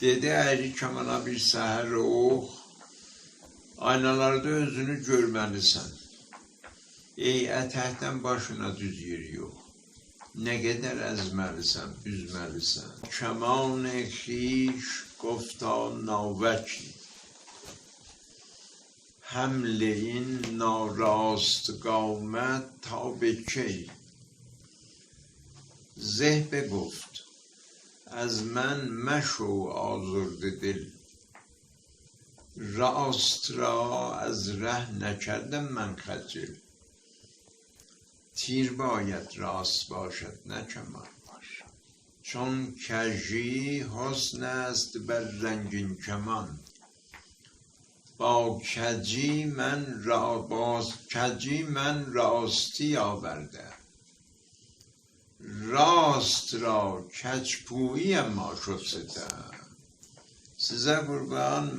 Dedi əyri kamana bir səhər ox, aynalarda özünü görməlisən. Ey ətəkdən başına düz yer yox. Nə qədər əzməlisən, büzməlisən. Kəman xiş gفتا ناوکی حمل این ناراستقامت تا به کی. زه بگفت از من مشو آزرده دل، راست را از ره نکردم من خجل. تیر باید راست باشد نه کمان، چون کژی حسن است بر رنگین کمان. با کجی من راستی آورده، راست را کجپویی اما شد ستم. Size kurban